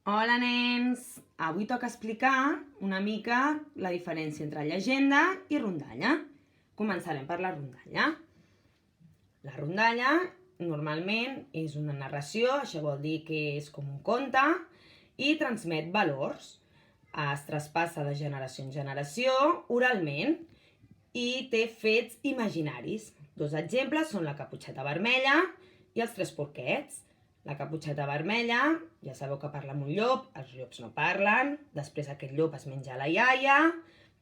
Hola, nens! Avui toca explicar una mica la diferència entre llegenda i rondalla. Començarem per la rondalla. La rondalla normalment és una narració, això vol dir que és com un conte, i transmet valors. Es traspassa de generació en generació oralment i té fets imaginaris. Dos exemples són la Caputxeta Vermella i els Tres Porquets. La Caputxeta Vermella, ja sabeu que parla amb un llop, els llops no parlen, després aquest llop es menja la iaia,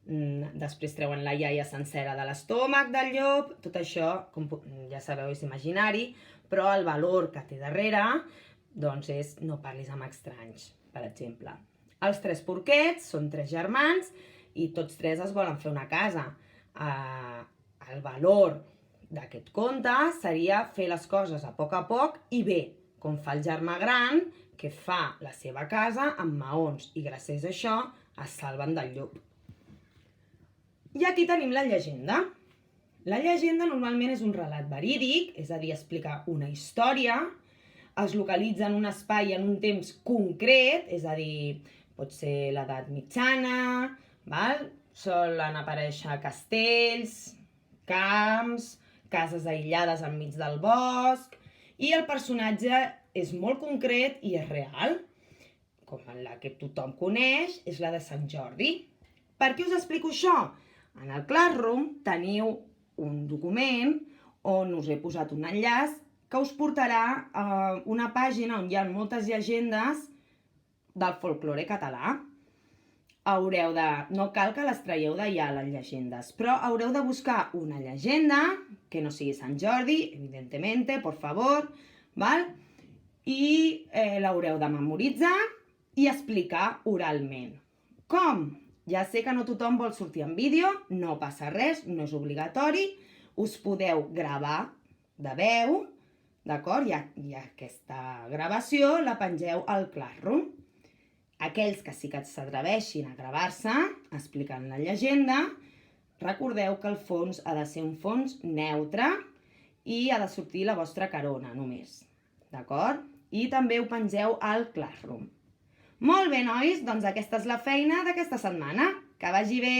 després treuen la iaia sencera de l'estómac del llop, tot això, com ja sabeu, és imaginari, però el valor que té darrere doncs és no parlis amb estranys, per exemple. Els Tres Porquets són tres germans i tots tres es volen fer una casa. El valor d'aquest conte seria fer les coses a poc i bé, com fa el germà gran, que fa la seva casa amb maons i gràcies a això es salven del llop. I aquí tenim la llegenda. La llegenda normalment és un relat verídic, és a dir, explica una història, es localitza en un espai en un temps concret, és a dir, pot ser l'edat mitjana, solen aparèixer castells, camps, cases aïllades enmig del bosc, i el personatge és molt concret i és real, com la que tothom coneix, és la de Sant Jordi. Per què us explico això? En el Classroom teniu un document on us he posat un enllaç que us portarà a una pàgina on hi ha moltes llegendes del folklore català. No cal que les traieu d'allà, les llegendes, però haureu de buscar una llegenda que no sigui Sant Jordi, evidentemente, por favor, i l'haureu de memoritzar i explicar oralment. Com? Ja sé que no tothom vol sortir en vídeo, no passa res, no és obligatori, us podeu gravar de veu, d'acord? I aquesta gravació la pengeu al Classroom. Aquells que sí que s'atreveixin a gravar-se explicant la llegenda, recordeu que el fons ha de ser un fons neutre i ha de sortir la vostra carona només, d'acord? I també ho pengeu al Classroom. Molt bé, nois, doncs aquesta és la feina d'aquesta setmana. Que vagi bé!